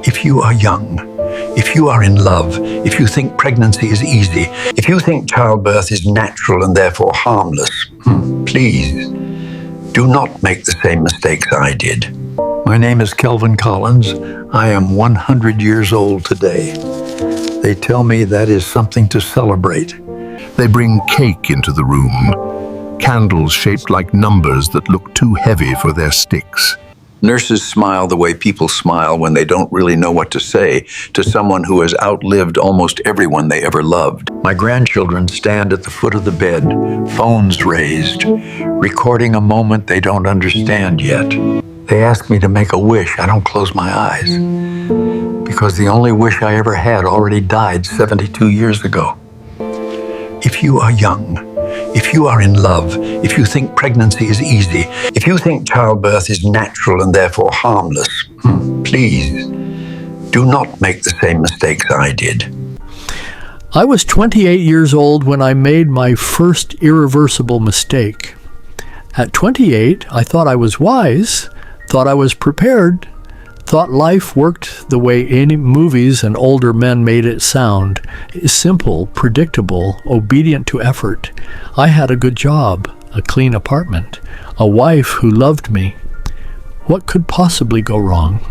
If you are young, if you are in love, if you think pregnancy is easy, if you think childbirth is natural and therefore harmless, please do not make the same mistakes I did. My name is Kelvin Collins. I am 100 years old today. They tell me that is something to celebrate. They bring cake into the room, candles shaped like numbers that look too heavy for their sticks. Nurses smile the way people smile when they don't really know what to say to someone who has outlived almost everyone they ever loved. My grandchildren stand at the foot of the bed, phones raised, recording a moment they don't understand yet. They ask me to make a wish. I don't close my eyes, because the only wish I ever had already died 72 years ago. If you are young, if you are in love, if you think pregnancy is easy, if you think childbirth is natural and therefore harmless, please do not make the same mistakes I did. I was 28 years old when I made my first irreversible mistake. At 28, I thought I was wise, thought I was prepared, thought life worked the way any movies and older men made it sound. Simple, predictable, obedient to effort. I had a good job, a clean apartment, a wife who loved me. What could possibly go wrong?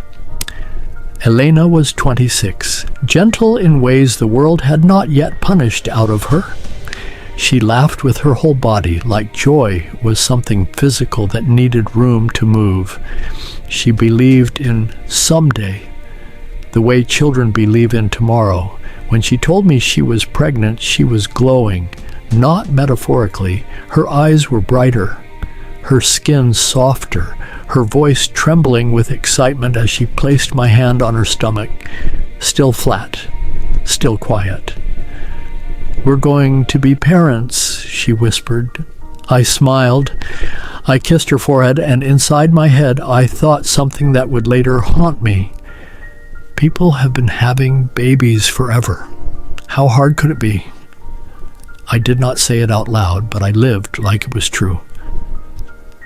Elena was 26, gentle in ways the world had not yet punished out of her. She laughed with her whole body, like joy was something physical that needed room to move. She believed in someday, the way children believe in tomorrow. When she told me she was pregnant, she was glowing, not metaphorically. Her eyes were brighter, her skin softer, her voice trembling with excitement as she placed my hand on her stomach, still flat, still quiet. "We're going to be parents," she whispered. I smiled. I kissed her forehead, and inside my head I thought something that would later haunt me. People have been having babies forever. How hard could it be? I did not say it out loud, but I lived like it was true.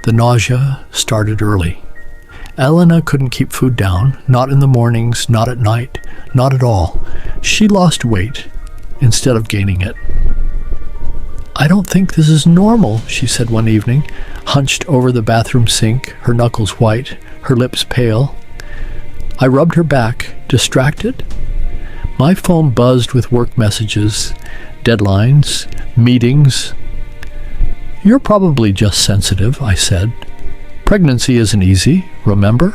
The nausea started early. Elena couldn't keep food down, not in the mornings, not at night, not at all. She lost weight instead of gaining it. "I don't think this is normal," she said one evening, hunched over the bathroom sink, her knuckles white, her lips pale. I rubbed her back, distracted. My phone buzzed with work messages, deadlines, meetings. "You're probably just sensitive," I said. "Pregnancy isn't easy, remember?"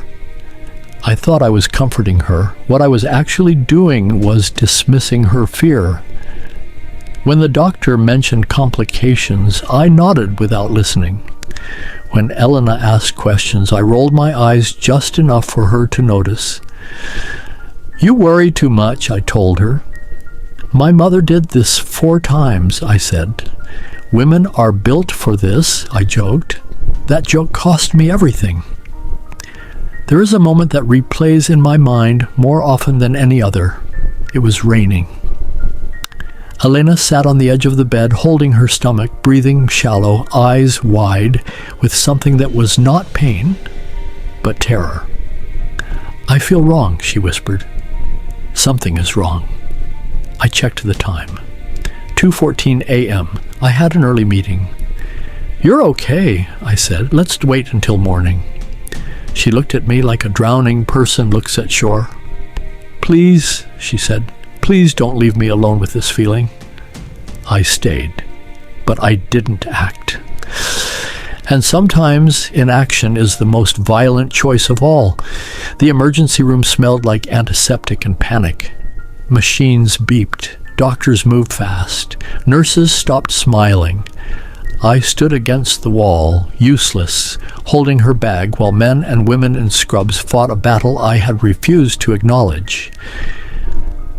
I thought I was comforting her. What I was actually doing was dismissing her fear. When the doctor mentioned complications, I nodded without listening. When Elena asked questions, I rolled my eyes just enough for her to notice. "You worry too much," I told her. "My mother did this 4 times, I said. "Women are built for this," I joked. That joke cost me everything. There is a moment that replays in my mind more often than any other. It was raining. Elena sat on the edge of the bed, holding her stomach, breathing shallow, eyes wide, with something that was not pain, but terror. "I feel wrong," she whispered. "Something is wrong." I checked the time. 2:14 a.m. I had an early meeting. "You're okay," I said. "Let's wait until morning." She looked at me like a drowning person looks at shore. "Please," she said, "please don't leave me alone with this feeling." I stayed, but I didn't act. And sometimes inaction is the most violent choice of all. The emergency room smelled like antiseptic and panic. Machines beeped. Doctors moved fast. Nurses stopped smiling. I stood against the wall, useless, holding her bag while men and women in scrubs fought a battle I had refused to acknowledge.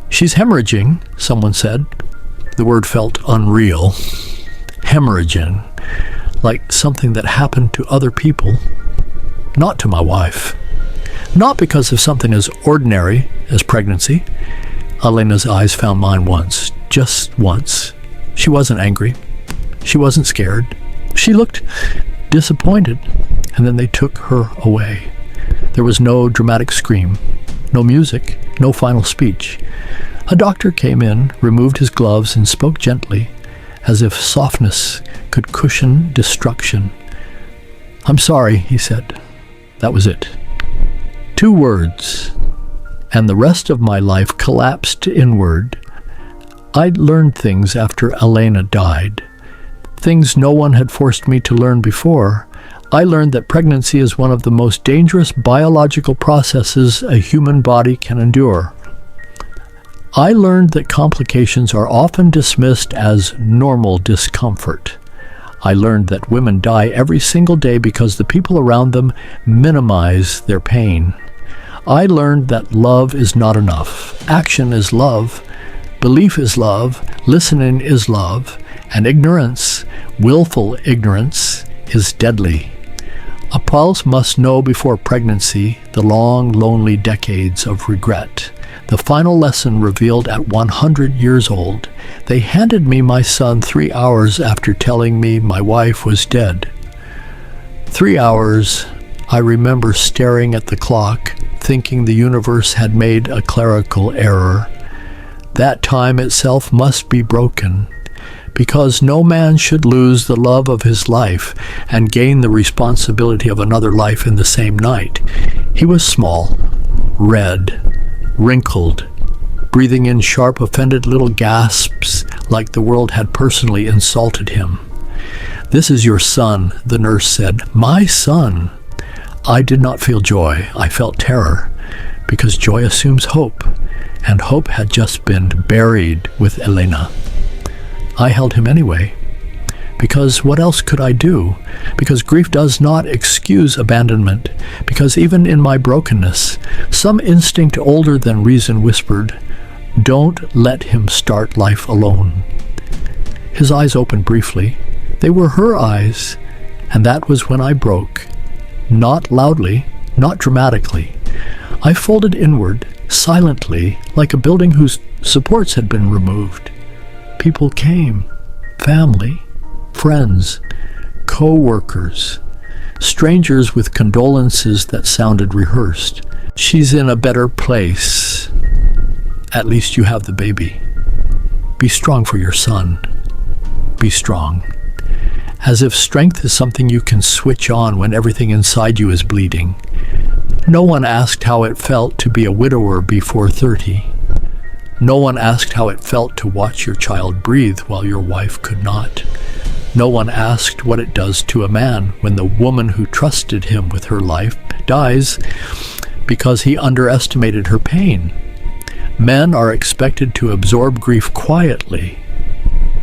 "She's hemorrhaging," someone said. The word felt unreal. Hemorrhaging, like something that happened to other people, not to my wife. Not because of something as ordinary as pregnancy. Elena's eyes found mine once, just once. She wasn't angry. She wasn't scared. She looked disappointed, and then they took her away. There was no dramatic scream. No music, no final speech. A doctor came in, removed his gloves, and spoke gently, as if softness could cushion destruction. "I'm sorry," he said. That was it. 2 words, and the rest of my life collapsed inward. I'd learned things after Elena died, things no one had forced me to learn before. I learned that pregnancy is one of the most dangerous biological processes a human body can endure. I learned that complications are often dismissed as normal discomfort. I learned that women die every single day because the people around them minimize their pain. I learned that love is not enough. Action is love. Belief is love. Listening is love. And ignorance, willful ignorance, is deadly. A pulse must know before pregnancy the long, lonely decades of regret. The final lesson revealed at 100 years old. They handed me my son 3 hours after telling me my wife was dead. 3 hours, I remember staring at the clock, thinking the universe had made a clerical error. That time itself must be broken, because no man should lose the love of his life and gain the responsibility of another life in the same night. He was small, red, wrinkled, breathing in sharp, offended little gasps like the world had personally insulted him. "This is your son," the nurse said. "My son." I did not feel joy. I felt terror, because joy assumes hope, and hope had just been buried with Elena. I held him anyway, because what else could I do? Because grief does not excuse abandonment, because even in my brokenness, some instinct older than reason whispered, "Don't let him start life alone." His eyes opened briefly. They were her eyes, and that was when I broke. Not loudly, not dramatically. I folded inward, silently, like a building whose supports had been removed. People came, family, friends, co-workers, strangers with condolences that sounded rehearsed. "She's in a better place. At least you have the baby. Be strong for your son. Be strong." As if strength is something you can switch on when everything inside you is bleeding. No one asked how it felt to be a widower before 30. No one asked how it felt to watch your child breathe while your wife could not. No one asked what it does to a man when the woman who trusted him with her life dies because he underestimated her pain. Men are expected to absorb grief quietly,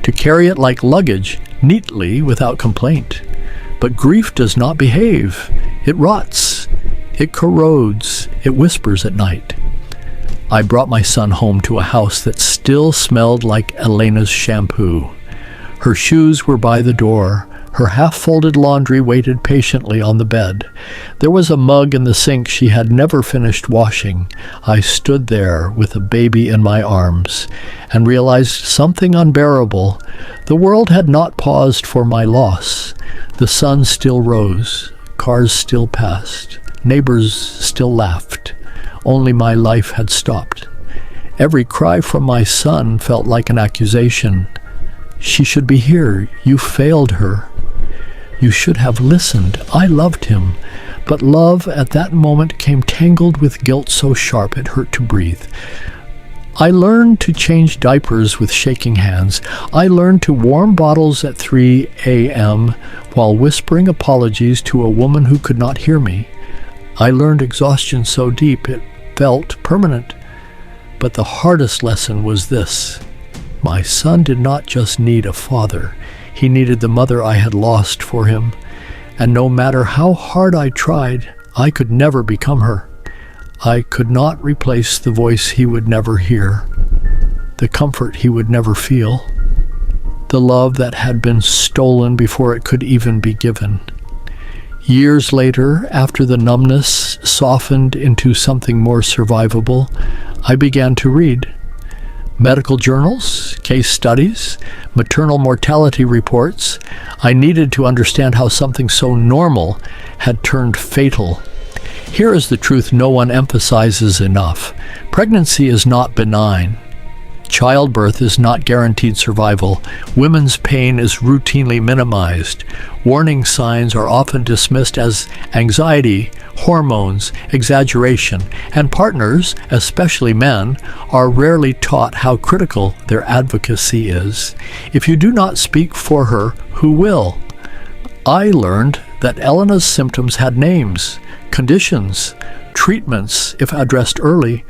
to carry it like luggage, neatly, without complaint. But grief does not behave. It rots. It corrodes. It whispers at night. I brought my son home to a house that still smelled like Elena's shampoo. Her shoes were by the door. Her half-folded laundry waited patiently on the bed. There was a mug in the sink she had never finished washing. I stood there with a baby in my arms and realized something unbearable. The world had not paused for my loss. The sun still rose. Cars still passed. Neighbors still laughed. Only my life had stopped. Every cry from my son felt like an accusation. "She should be here. You failed her. You should have listened. I loved him." But love at that moment came tangled with guilt so sharp it hurt to breathe. I learned to change diapers with shaking hands. I learned to warm bottles at 3 a.m. while whispering apologies to a woman who could not hear me. I learned exhaustion so deep it felt permanent. But the hardest lesson was this. My son did not just need a father. He needed the mother I had lost for him. And no matter how hard I tried, I could never become her. I could not replace the voice he would never hear, the comfort he would never feel, the love that had been stolen before it could even be given. Years later, after the numbness softened into something more survivable, I began to read. Medical journals, case studies, maternal mortality reports. I needed to understand how something so normal had turned fatal. Here is the truth no one emphasizes enough. Pregnancy is not benign. Childbirth is not guaranteed survival. Women's pain is routinely minimized. Warning signs are often dismissed as anxiety, hormones, exaggeration, and partners, especially men, are rarely taught how critical their advocacy is. If you do not speak for her, who will? I learned that Elena's symptoms had names, conditions, treatments if addressed early.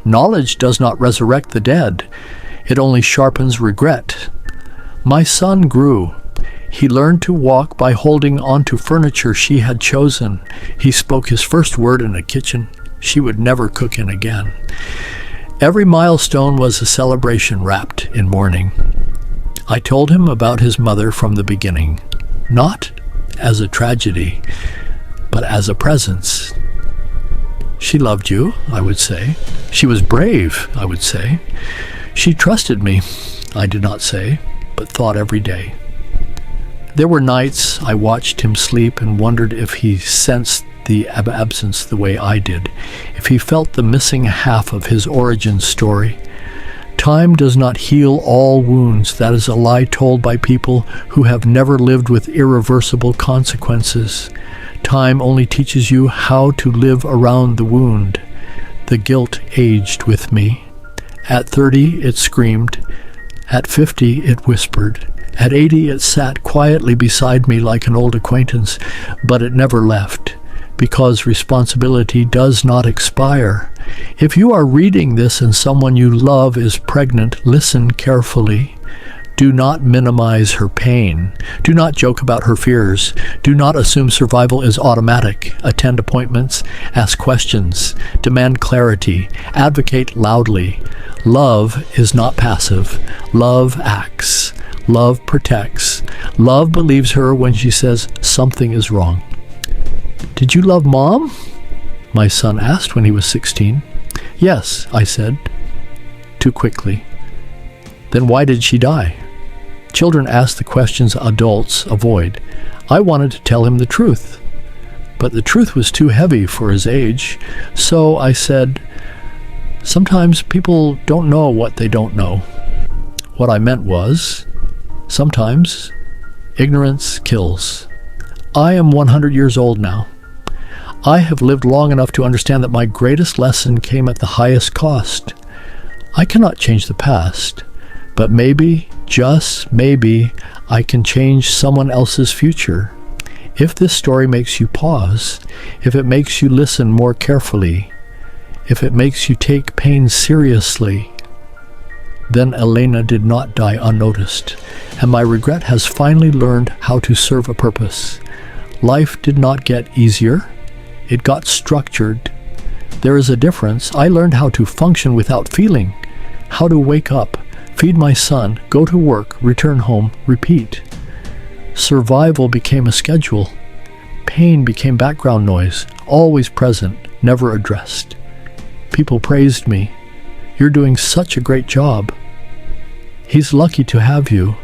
Knowledge does not resurrect the dead. It only sharpens regret. My son grew. He learned to walk by holding onto furniture she had chosen. He spoke his first word in a kitchen she would never cook in again. Every milestone was a celebration wrapped in mourning. I told him about his mother from the beginning, not as a tragedy, but as a presence. She loved you, I would say. She was brave, I would say. She trusted me, I did not say, but thought every day. There were nights I watched him sleep and wondered if he sensed the absence the way I did, if he felt the missing half of his origin story. Time does not heal all wounds. That is a lie told by people who have never lived with irreversible consequences. Time only teaches you how to live around the wound. The guilt aged with me. At 30, it screamed. At 50, it whispered. At 80, it sat quietly beside me like an old acquaintance, but it never left, because responsibility does not expire. If you are reading this and someone you love is pregnant, listen carefully. Do not minimize her pain. Do not joke about her fears. Do not assume survival is automatic. Attend appointments, ask questions, demand clarity, advocate loudly. Love is not passive. Love acts. Love protects. Love believes her when she says something is wrong. Did you love Mom? My son asked when he was 16. Yes, I said, too quickly. Then why did she die? Children ask the questions adults avoid. I wanted to tell him the truth, but the truth was too heavy for his age, so I said, sometimes people don't know what they don't know. What I meant was, sometimes ignorance kills. I am 100 years old now. I have lived long enough to understand that my greatest lesson came at the highest cost. I cannot change the past, but maybe, just maybe, I can change someone else's future. If this story makes you pause, if it makes you listen more carefully, if it makes you take pain seriously, then Elena did not die unnoticed, and my regret has finally learned how to serve a purpose. Life did not get easier. It got structured. There is a difference. I learned how to function without feeling, how to wake up, feed my son, go to work, return home, repeat. Survival became a schedule. Pain became background noise, always present, never addressed. People praised me. You're doing such a great job. He's lucky to have you.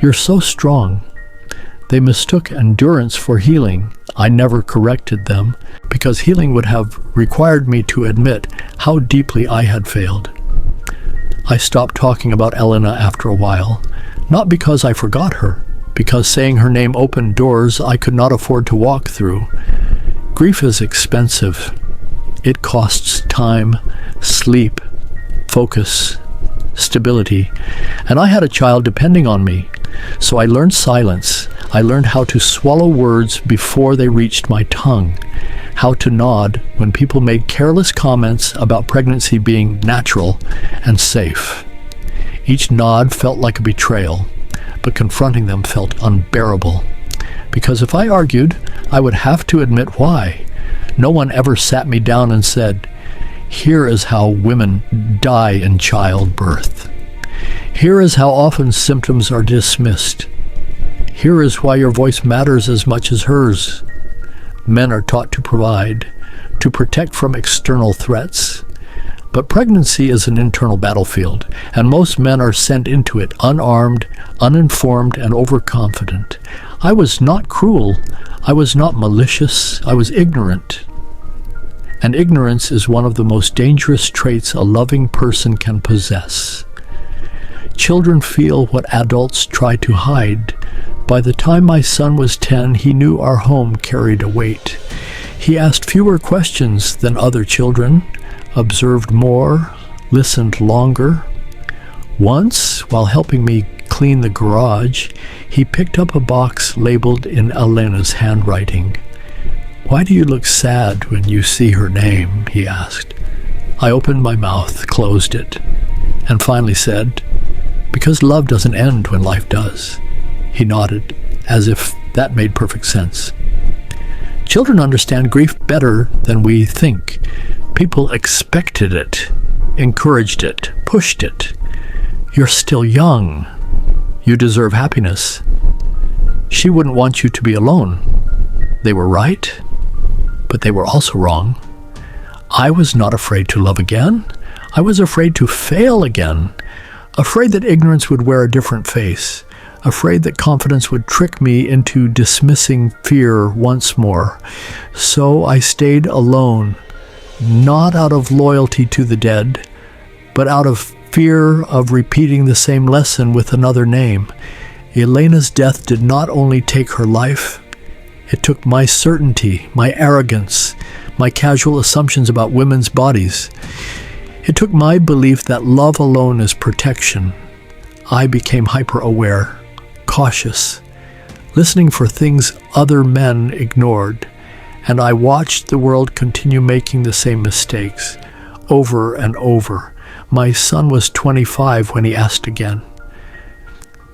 You're so strong. They mistook endurance for healing. I never corrected them, because healing would have required me to admit how deeply I had failed. I stopped talking about Elena after a while, not because I forgot her, because saying her name opened doors I could not afford to walk through. Grief is expensive. It costs time, sleep, focus, stability, and I had a child depending on me. So I learned silence. I learned how to swallow words before they reached my tongue, how to nod when people made careless comments about pregnancy being natural and safe. Each nod felt like a betrayal, but confronting them felt unbearable. Because if I argued, I would have to admit why. No one ever sat me down and said, "Here is how women die in childbirth. Here is how often symptoms are dismissed. Here is why your voice matters as much as hers." Men are taught to provide, to protect from external threats. But pregnancy is an internal battlefield, and most men are sent into it unarmed, uninformed, and overconfident. I was not cruel. I was not malicious. I was ignorant. And ignorance is one of the most dangerous traits a loving person can possess. Children feel what adults try to hide. By the time my son was 10, he knew our home carried a weight. He asked fewer questions than other children, observed more, listened longer. Once, while helping me clean the garage, he picked up a box labeled in Elena's handwriting. "Why do you look sad when you see her name?" he asked. I opened my mouth, closed it, and finally said, "Because love doesn't end when life does." He nodded, as if that made perfect sense. Children understand grief better than we think. People expected it, encouraged it, pushed it. You're still young. You deserve happiness. She wouldn't want you to be alone. They were right, but they were also wrong. I was not afraid to love again. I was afraid to fail again. Afraid that ignorance would wear a different face. Afraid that confidence would trick me into dismissing fear once more. So I stayed alone, not out of loyalty to the dead, but out of fear of repeating the same lesson with another name. Elena's death did not only take her life, it took my certainty, my arrogance, my casual assumptions about women's bodies. It took my belief that love alone is protection. I became hyper-aware, cautious, listening for things other men ignored, and I watched the world continue making the same mistakes, over and over. My son was 25 when he asked again.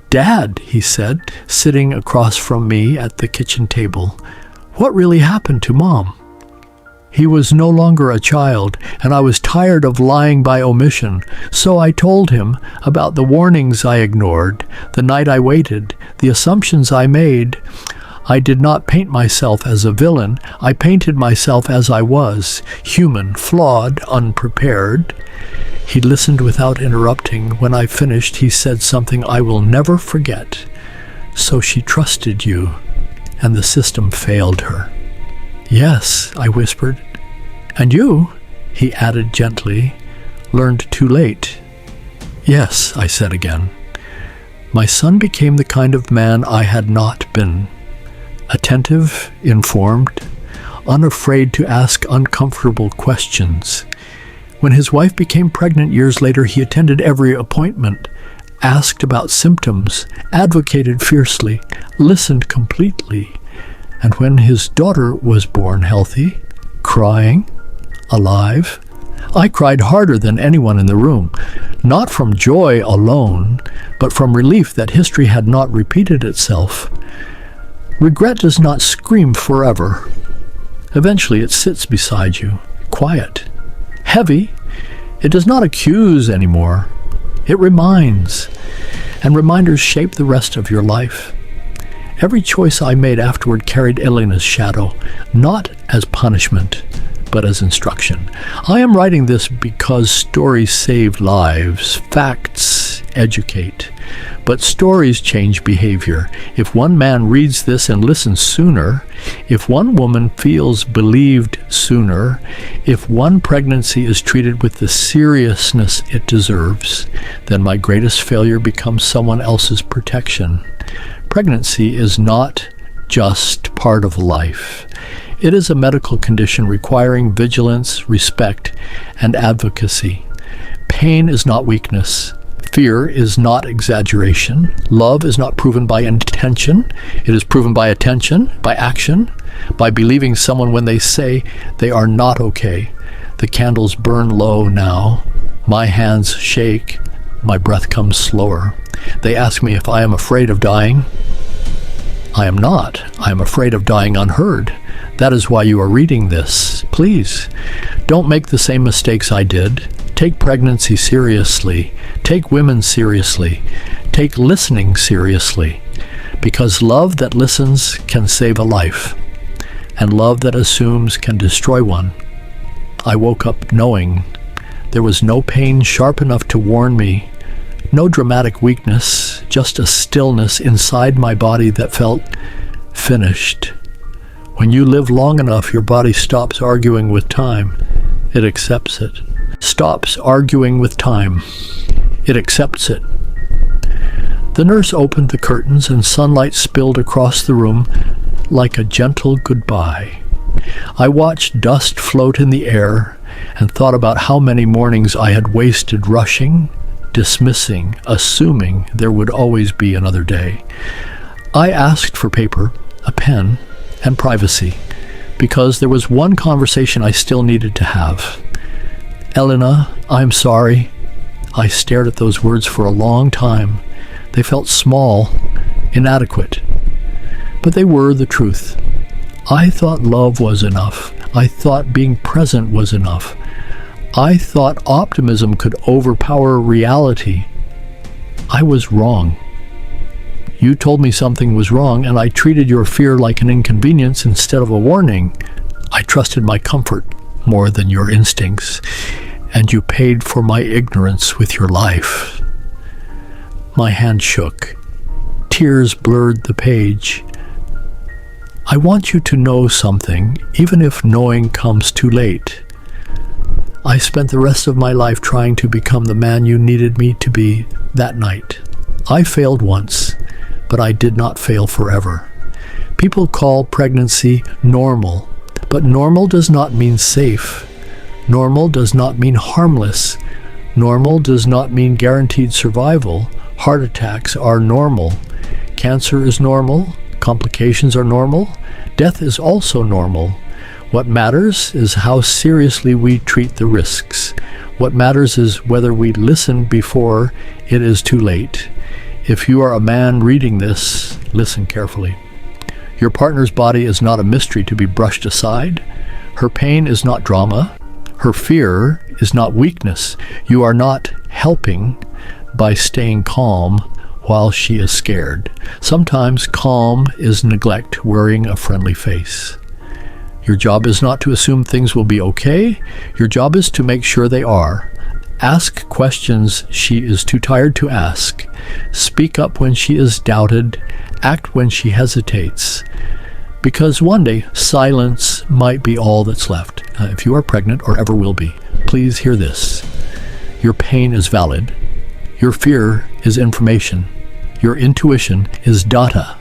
"Dad," he said, sitting across from me at the kitchen table, "what really happened to Mom?" He was no longer a child, and I was tired of lying by omission, so I told him about the warnings I ignored, the night I waited, the assumptions I made. I did not paint myself as a villain. I painted myself as I was, human, flawed, unprepared. He listened without interrupting. When I finished, he said something I will never forget. "So she trusted you, and the system failed her." "Yes," I whispered. "And you," he added gently, "learned too late." "Yes," I said again. My son became the kind of man I had not been. Attentive, informed, unafraid to ask uncomfortable questions. When his wife became pregnant years later, he attended every appointment, asked about symptoms, advocated fiercely, listened completely. And when his daughter was born healthy, crying, alive, I cried harder than anyone in the room, not from joy alone, but from relief that history had not repeated itself. Regret does not scream forever. Eventually it sits beside you, quiet, heavy. It does not accuse anymore. It reminds, and reminders shape the rest of your life. Every choice I made afterward carried Elena's shadow, not as punishment, but as instruction. I am writing this because stories save lives, facts educate, but stories change behavior. If one man reads this and listens sooner, if one woman feels believed sooner, if one pregnancy is treated with the seriousness it deserves, then my greatest failure becomes someone else's protection. Pregnancy is not just part of life. It is a medical condition requiring vigilance, respect, and advocacy. Pain is not weakness. Fear is not exaggeration. Love is not proven by intention. It is proven by attention, by action, by believing someone when they say they are not okay. The candles burn low now. My hands shake. My breath comes slower. They ask me if I am afraid of dying. I am not. I am afraid of dying unheard. That is why you are reading this. Please, don't make the same mistakes I did. Take pregnancy seriously. Take women seriously. Take listening seriously. Because love that listens can save a life, and love that assumes can destroy one. I woke up knowing there was no pain sharp enough to warn me, no dramatic weakness, just a stillness inside my body that felt finished. When you live long enough, your body stops arguing with time. It accepts it. Stops arguing with time. It accepts it. The nurse opened the curtains and sunlight spilled across the room like a gentle goodbye. I watched dust float in the air and thought about how many mornings I had wasted rushing, dismissing, assuming there would always be another day. I asked for paper, a pen, and privacy, because there was one conversation I still needed to have. Elena, I'm sorry. I stared at those words for a long time. They felt small, inadequate, but they were the truth. I thought love was enough. I thought being present was enough. I thought optimism could overpower reality. I was wrong. You told me something was wrong, and I treated your fear like an inconvenience instead of a warning. I trusted my comfort more than your instincts, and you paid for my ignorance with your life. My hand shook. Tears blurred the page. I want you to know something, even if knowing comes too late. I spent the rest of my life trying to become the man you needed me to be that night. I failed once, but I did not fail forever. People call pregnancy normal, but normal does not mean safe. Normal does not mean harmless. Normal does not mean guaranteed survival. Heart attacks are normal. Cancer is normal. Complications are normal. Death is also normal. What matters is how seriously we treat the risks. What matters is whether we listen before it is too late. If you are a man reading this, listen carefully. Your partner's body is not a mystery to be brushed aside. Her pain is not drama. Her fear is not weakness. You are not helping by staying calm while she is scared. Sometimes calm is neglect wearing a friendly face. Your job is not to assume things will be okay. Your job is to make sure they are. Ask questions she is too tired to ask. Speak up when she is doubted. Act when she hesitates. Because one day, silence might be all that's left. If you are pregnant or ever will be, please hear this. Your pain is valid. Your fear is information. Your intuition is data.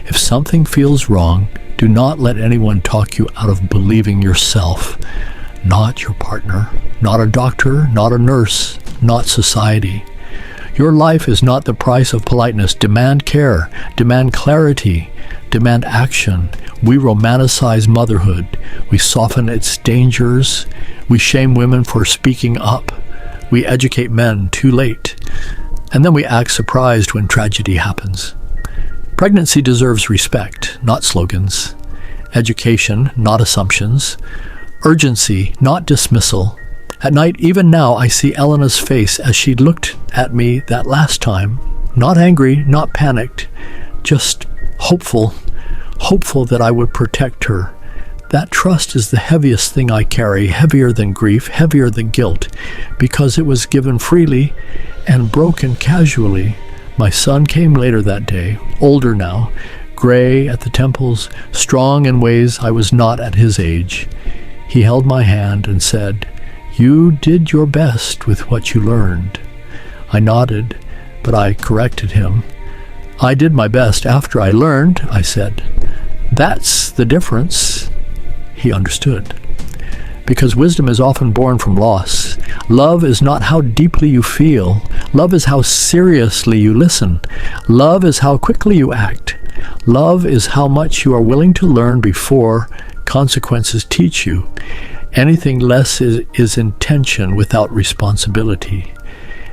If something feels wrong, do not let anyone talk you out of believing yourself. Not your partner, not a doctor, not a nurse, not society. Your life is not the price of politeness. Demand care, demand clarity, demand action. We romanticize motherhood. We soften its dangers. We shame women for speaking up. We educate men too late. And then we act surprised when tragedy happens. Pregnancy deserves respect, not slogans. Education, not assumptions. Urgency, not dismissal. At night, even now, I see Elena's face as she looked at me that last time. Not angry, not panicked, just hopeful that I would protect her. That trust is the heaviest thing I carry, heavier than grief, heavier than guilt, because it was given freely and broken casually. My son came later that day, older now, gray at the temples, strong in ways I was not at his age. He held my hand and said, "You did your best with what you learned." I nodded, but I corrected him. "I did my best after I learned," I said. "That's the difference." He understood. Because wisdom is often born from loss. Love is not how deeply you feel. Love is how seriously you listen. Love is how quickly you act. Love is how much you are willing to learn before consequences teach you. Anything less is intention without responsibility.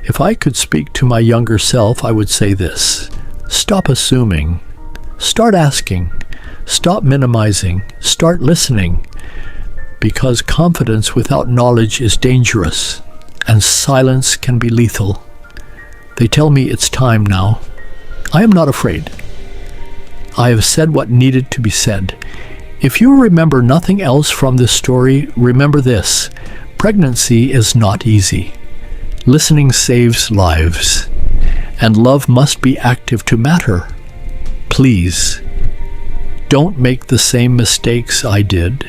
If I could speak to my younger self, I would say this: stop assuming. Start asking. Stop minimizing. Start listening. Because confidence without knowledge is dangerous, and silence can be lethal. They tell me it's time now. I am not afraid. I have said what needed to be said. If you remember nothing else from this story, remember this: pregnancy is not easy. Listening saves lives, and love must be active to matter. Please, don't make the same mistakes I did.